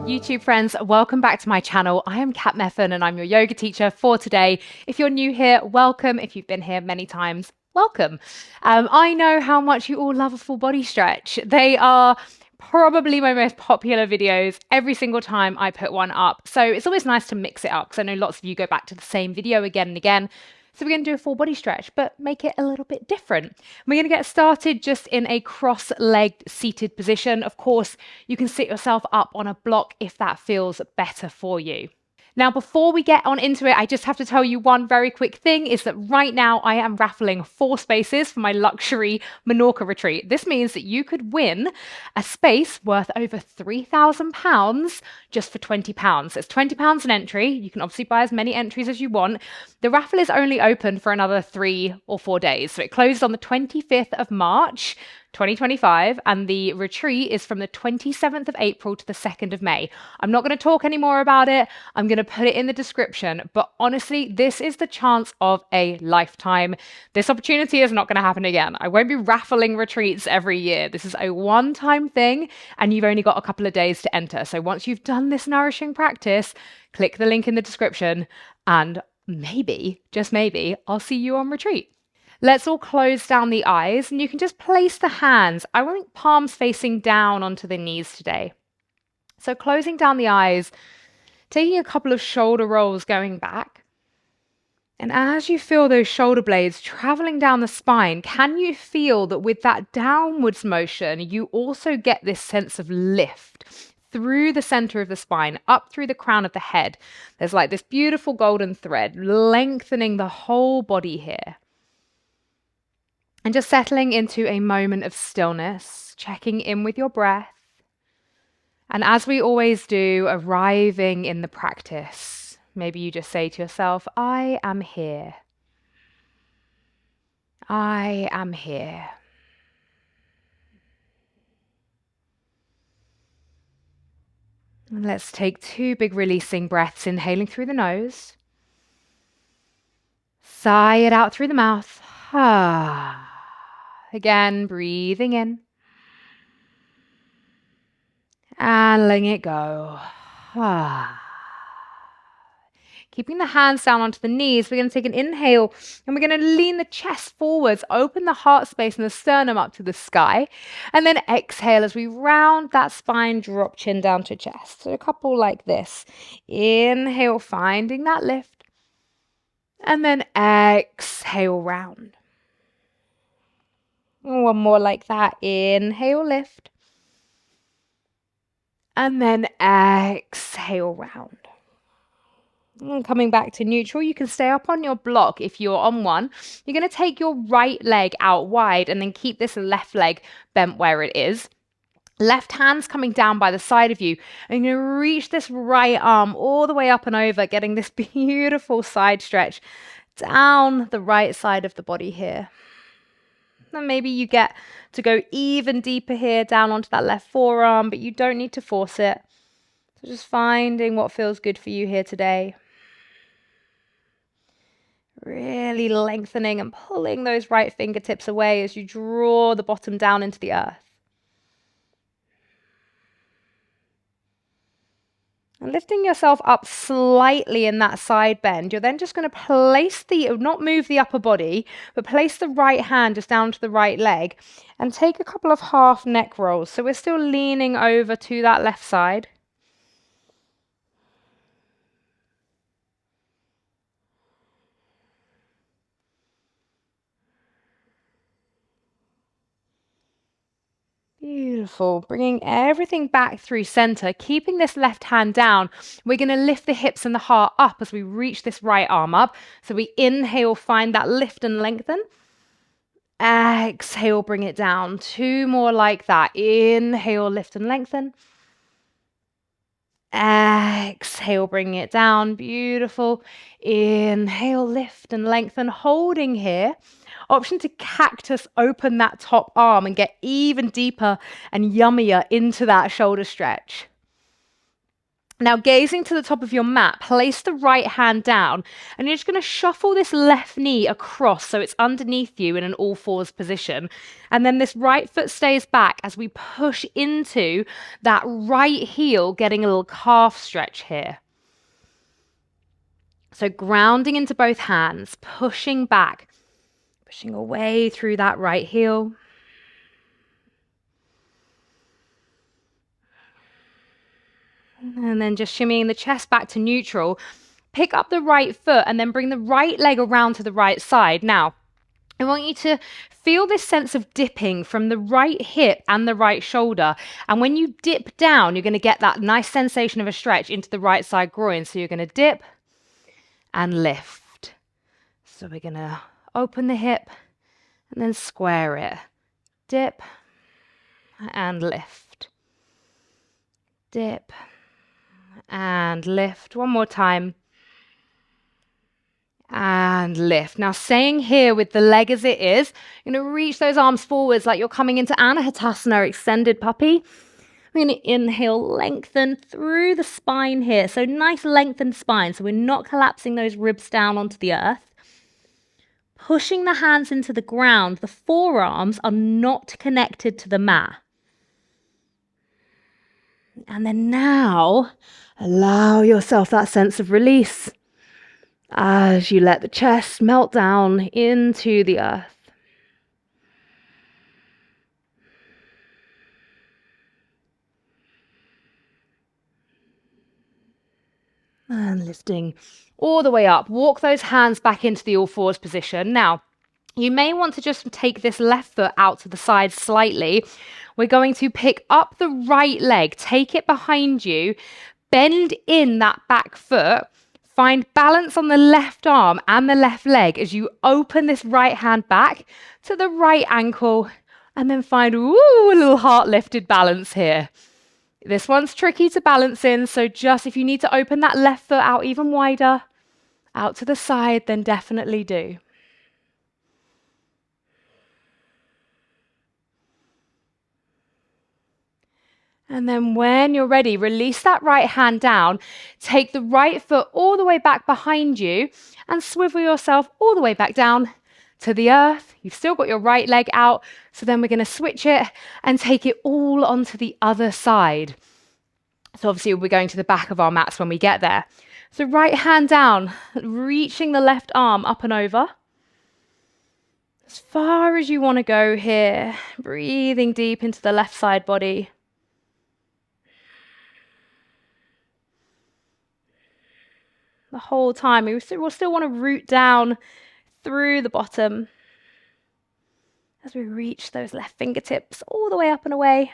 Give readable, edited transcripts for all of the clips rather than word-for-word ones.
YouTube friends, welcome back to my channel. I am Cat Meffan and I'm your yoga teacher for today. If you're new here, welcome. If you've been here many times, welcome. I know how much you all love a full body stretch. They are probably my most popular videos every single time I put one up. So it's always nice to mix it up because I know lots of you go back to the same video again and again. So we're going to do a full body stretch, but make it a little bit different. We're going to get started just in a cross-legged seated position. Of course, you can sit yourself up on a block if that feels better for you. Now, before we get on into it, I just have to tell you one very quick thing is that right now I am raffling 4 spaces for my luxury Menorca retreat. This means that you could win a space worth over £3,000 just for £20. It's £20 an entry. You can obviously buy as many entries as you want. The raffle is only open for another 3 or 4 days. So it closes on the 25th of March, 2025, and the retreat is from the 27th of April to the 2nd of May. I'm not going to talk any more about it. I'm going to put it in the description, but honestly, this is the chance of a lifetime. This opportunity is not going to happen again. I won't be raffling retreats every year. This is a one-time thing, and you've only got a couple of days to enter. So once you've done this nourishing practice, click the link in the description, and maybe, just maybe, I'll see you on retreat. Let's all close down the eyes and you can just place the hands. I want palms facing down onto the knees today. So closing down the eyes, taking a couple of shoulder rolls going back. And as you feel those shoulder blades traveling down the spine, can you feel that with that downwards motion, you also get this sense of lift through the center of the spine, up through the crown of the head? There's like this beautiful golden thread lengthening the whole body here. And just settling into a moment of stillness, checking in with your breath. And as we always do, arriving in the practice, maybe you just say to yourself, I am here. I am here. And let's take 2 big releasing breaths, inhaling through the nose. Sigh it out through the mouth. Again, breathing in and letting it go. Keeping the hands down onto the knees, we're going to take an inhale and we're going to lean the chest forwards, open the heart space and the sternum up to the sky. And then exhale as we round that spine, drop chin down to chest. So a couple like this. Inhale, finding that lift. And then exhale, round. One more like that. Inhale, lift. And then exhale, round. And coming back to neutral, you can stay up on your block if you're on one. You're going to take your right leg out wide and then keep this left leg bent where it is. Left hand's coming down by the side of you. And you're going to reach this right arm all the way up and over, getting this beautiful side stretch down the right side of the body here. And maybe you get to go even deeper here down onto that left forearm, but you don't need to force it. So just finding what feels good for you here today. Really lengthening and pulling those right fingertips away as you draw the bottom down into the earth. And lifting yourself up slightly in that side bend, you're then just going to place not move the upper body, but place the right hand just down to the right leg and take a couple of half neck rolls. So we're still leaning over to that left side. Beautiful. Bringing everything back through center, keeping this left hand down. We're going to lift the hips and the heart up as we reach this right arm up. So we inhale, find that lift and lengthen. Exhale, bring it down. 2 more like that. Inhale, lift and lengthen. Exhale, bring it down. Beautiful. Inhale, lift and lengthen, holding here. Option to cactus, open that top arm and get even deeper and yummier into that shoulder stretch. Now, gazing to the top of your mat, place the right hand down, and you're just going to shuffle this left knee across so it's underneath you in an all fours position. And then this right foot stays back as we push into that right heel, getting a little calf stretch here. So grounding into both hands, pushing back, pushing away through that right heel. And then just shimmying the chest back to neutral. Pick up the right foot and then bring the right leg around to the right side. Now, I want you to feel this sense of dipping from the right hip and the right shoulder. And when you dip down, you're going to get that nice sensation of a stretch into the right side groin. So you're going to dip and lift. So we're going to open the hip and then square it. Dip and lift. Dip and lift. One more time. And lift. Now, staying here with the leg as it is, you're going to reach those arms forwards like you're coming into Anahatasana, extended puppy. We're going to inhale, lengthen through the spine here. So nice lengthened spine. So we're not collapsing those ribs down onto the earth. Pushing the hands into the ground. The forearms are not connected to the mat. And then now, allow yourself that sense of release as you let the chest melt down into the earth. And lifting all the way up. Walk those hands back into the all fours position. Now, you may want to just take this left foot out to the side slightly. We're going to pick up the right leg, take it behind you, bend in that back foot, find balance on the left arm and the left leg as you open this right hand back to the right ankle, and then find a little heart lifted balance here. This one's tricky to balance in, so just if you need to open that left foot out even wider, out to the side, then definitely do. And then when you're ready, release that right hand down, take the right foot all the way back behind you and swivel yourself all the way back down to the earth. You've still got your right leg out, so then we're going to switch it and take it all onto the other side. So obviously we're going to the back of our mats when we get there. So right hand down, reaching the left arm up and over. As far as you want to go here, breathing deep into the left side body. The whole time, we'll still want to root down through the bottom as we reach those left fingertips all the way up and away.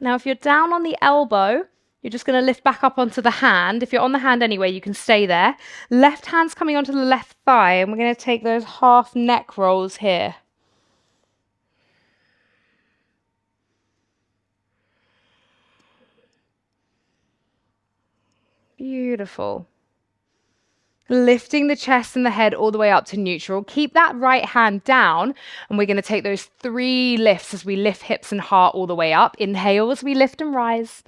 Now, if you're down on the elbow, you're just going to lift back up onto the hand. If you're on the hand anyway, you can stay there. Left hand's coming onto the left thigh, and we're going to take those half neck rolls here. Beautiful. Lifting the chest and the head all the way up to neutral. Keep that right hand down, and we're going to take those 3 lifts as we lift hips and heart all the way up. Inhale as we lift and rise.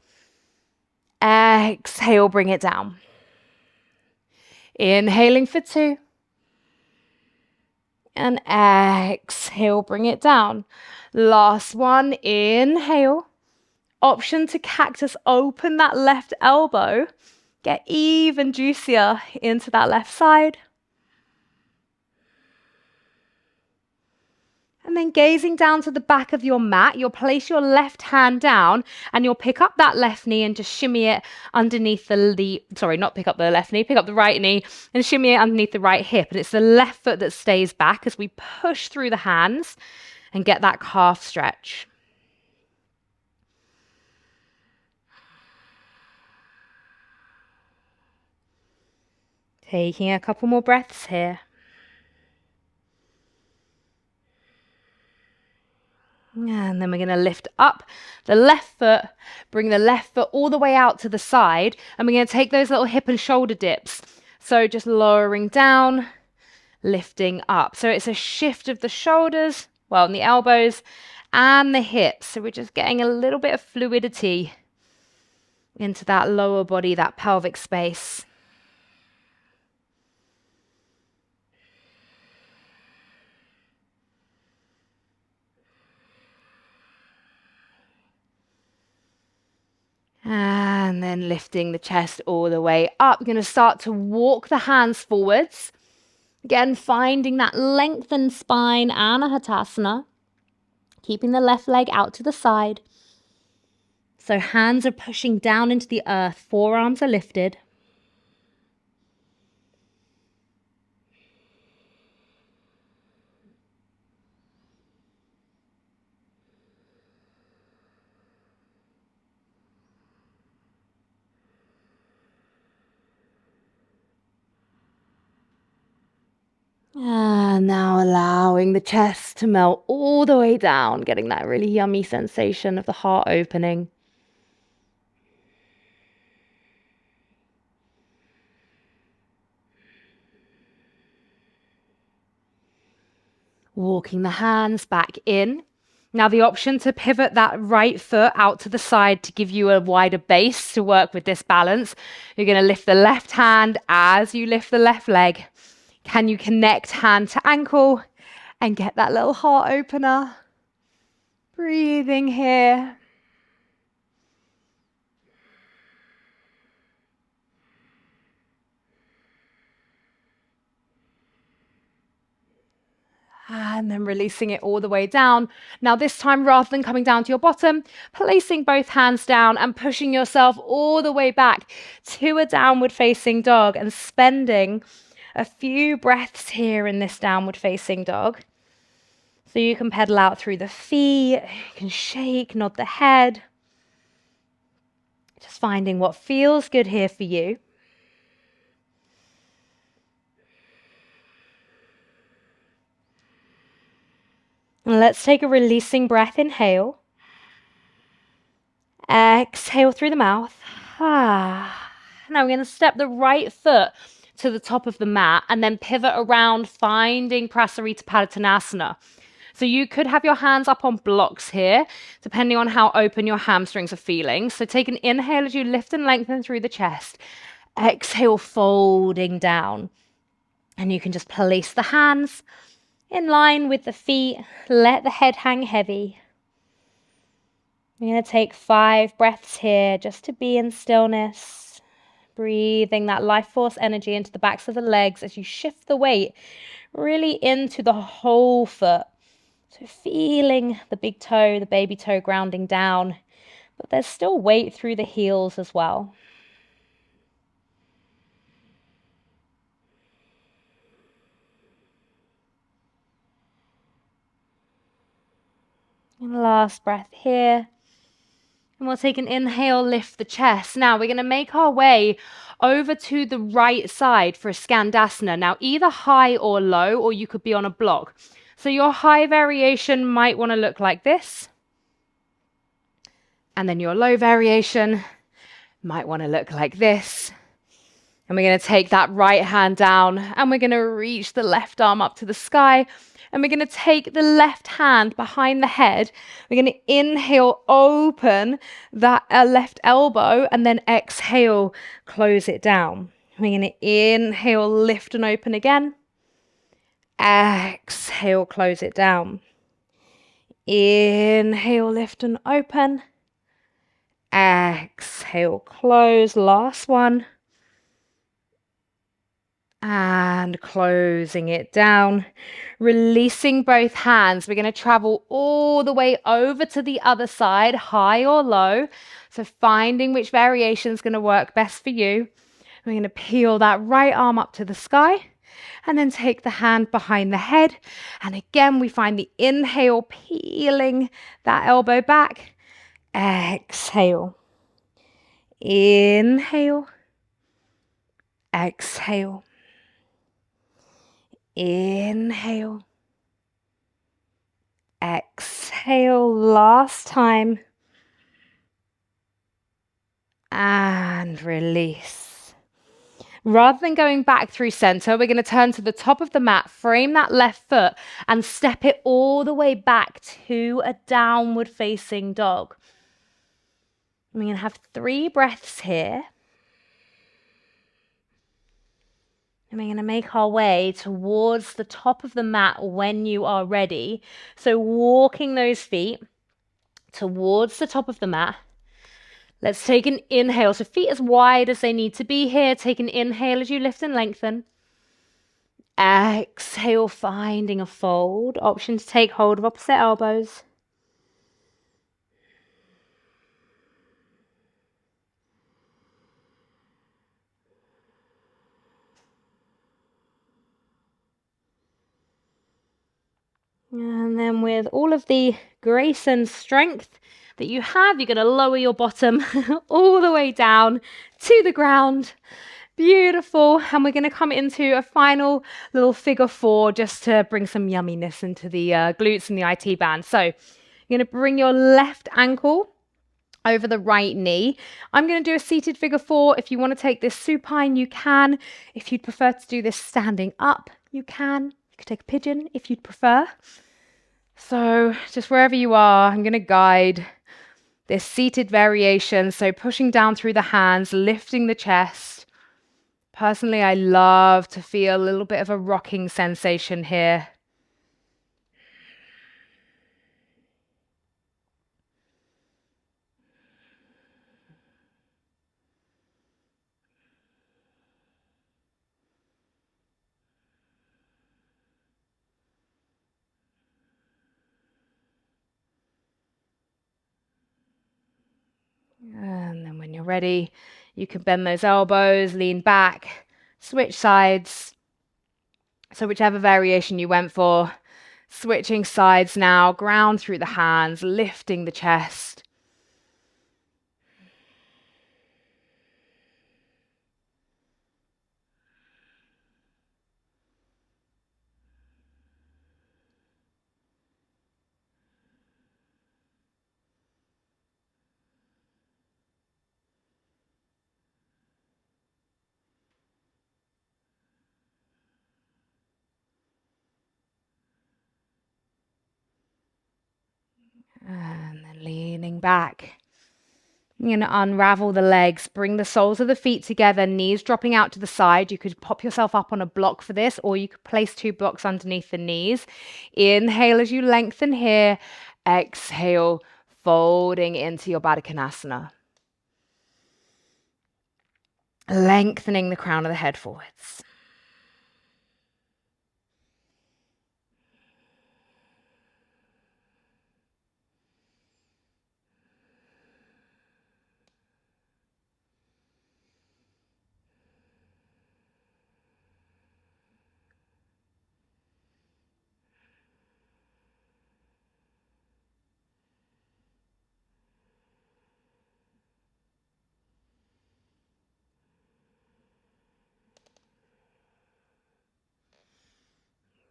Exhale, bring it down. Inhaling for 2. And exhale, bring it down. Last one, inhale. Option to cactus, open that left elbow. Get even juicier into that left side. And then gazing down to the back of your mat, you'll place your left hand down and you'll pick up that left knee and just shimmy it underneath pick up the right knee and shimmy it underneath the right hip. And it's the left foot that stays back as we push through the hands and get that calf stretch. Taking a couple more breaths here. And then we're going to lift up the left foot, bring the left foot all the way out to the side, and we're going to take those little hip and shoulder dips. So just lowering down, lifting up. So it's a shift of the shoulders well, in the elbows and the hips. So we're just getting a little bit of fluidity into that lower body, that pelvic space. And then lifting the chest all the way up. You're going to start to walk the hands forwards. Again, finding that lengthened spine, Anahatasana. Keeping the left leg out to the side. So hands are pushing down into the earth, forearms are lifted. And now allowing the chest to melt all the way down, getting that really yummy sensation of the heart opening. Walking the hands back in. Now the option to pivot that right foot out to the side to give you a wider base to work with this balance. You're going to lift the left hand as you lift the left leg. Can you connect hand to ankle and get that little heart opener? Breathing here. And then releasing it all the way down. Now this time, rather than coming down to your bottom, placing both hands down and pushing yourself all the way back to a downward facing dog and spending a few breaths here in this downward facing dog. So you can pedal out through the feet, you can shake, nod the head. Just finding what feels good here for you. And let's take a releasing breath. Inhale. Exhale through the mouth. Now we're going to step the right foot to the top of the mat and then pivot around, finding Prasarita Padottanasana. So you could have your hands up on blocks here, depending on how open your hamstrings are feeling. So take an inhale as you lift and lengthen through the chest. Exhale, folding down. And you can just place the hands in line with the feet. Let the head hang heavy. I'm going to take 5 breaths here just to be in stillness. Breathing that life force energy into the backs of the legs as you shift the weight really into the whole foot. So feeling the big toe, the baby toe grounding down, but there's still weight through the heels as well. And last breath here. And we'll take an inhale, lift the chest. Now we're going to make our way over to the right side for a Skandasana. Now either high or low, or you could be on a block. So your high variation might want to look like this. And then your low variation might want to look like this. And we're going to take that right hand down and we're going to reach the left arm up to the sky. And we're going to take the left hand behind the head. We're going to inhale, open that left elbow, and then exhale, close it down. We're going to inhale, lift and open again. Exhale, close it down. Inhale, lift and open. Exhale, close. Last one. And closing it down, releasing both hands. We're going to travel all the way over to the other side, high or low. So finding which variation is going to work best for you. We're going to peel that right arm up to the sky and then take the hand behind the head. And again, we find the inhale, peeling that elbow back. Exhale. Inhale. Exhale. Inhale. Exhale. Last time. And release. Rather than going back through center, we're going to turn to the top of the mat, frame that left foot, and step it all the way back to a downward facing dog. We're going to have 3 breaths here. And we're going to make our way towards the top of the mat when you are ready. So walking those feet towards the top of the mat. Let's take an inhale. So feet as wide as they need to be here. Take an inhale as you lift and lengthen. Exhale, finding a fold. Option to take hold of opposite elbows. And then with all of the grace and strength that you have, you're going to lower your bottom all the way down to the ground. Beautiful. And we're going to come into a final little figure 4 just to bring some yumminess into the glutes and the IT band. So you're going to bring your left ankle over the right knee. I'm going to do a seated figure 4. If you want to take this supine, you can. If you'd prefer to do this standing up, you can. You could take a pigeon if you'd prefer. So just wherever you are, I'm going to guide this seated variation. So pushing down through the hands, lifting the chest. Personally, I love to feel a little bit of a rocking sensation here. And then when you're ready, you can bend those elbows, lean back, switch sides. So whichever variation you went for, switching sides now, ground through the hands, lifting the chest. And then leaning back. You're going to unravel the legs, bring the soles of the feet together, knees dropping out to the side. You could pop yourself up on a block for this, or you could place 2 blocks underneath the knees. Inhale as you lengthen here. Exhale, folding into your Baddha Konasana. Lengthening the crown of the head forwards.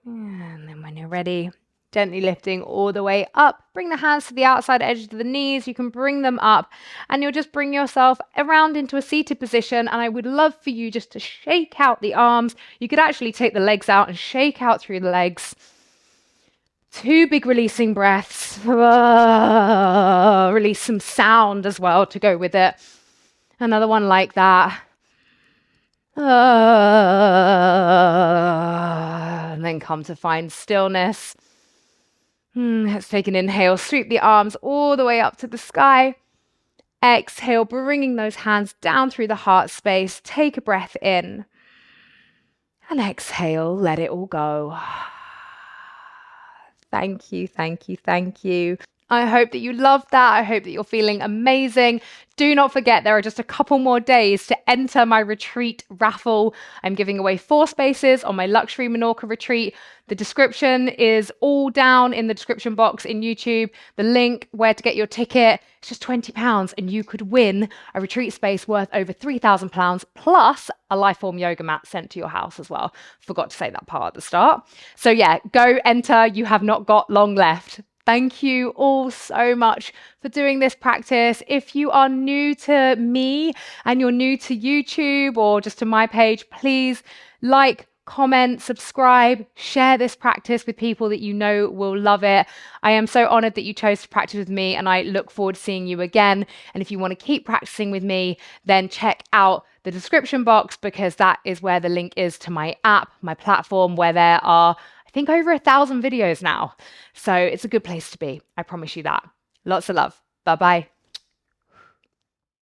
And then when you're ready, gently lifting all the way up. Bring the hands to the outside edge of the knees. You can bring them up and you'll just bring yourself around into a seated position. And I would love for you just to shake out the arms. You could actually take the legs out and shake out through the legs. 2 big releasing breaths. Release some sound as well to go with it. Another one like that. And then come to find stillness. Let's take an inhale, sweep the arms all the way up to the sky. Exhale, bringing those hands down through the heart space. Take a breath in. And exhale, let it all go. Thank you, thank you, thank you. I hope that you loved that. I hope that you're feeling amazing. Do not forget, there are just a couple more days to enter my retreat raffle. I'm giving away 4 spaces on my luxury Menorca retreat. The description is all down in the description box in YouTube. The link where to get your ticket, it's just £20 and you could win a retreat space worth over £3,000 plus a Lifeform yoga mat sent to your house as well. Forgot to say that part at the start. So yeah, go enter. You have not got long left. Thank you all so much for doing this practice. If you are new to me and you're new to YouTube or just to my page, please like, comment, subscribe, share this practice with people that you know will love it. I am so honored that you chose to practice with me, and I look forward to seeing you again. And if you want to keep practicing with me, then check out the description box, because that is where the link is to my app, my platform, where there are, I think, over 1,000 videos now. So it's a good place to be. I promise you that. Lots of love. Bye-bye.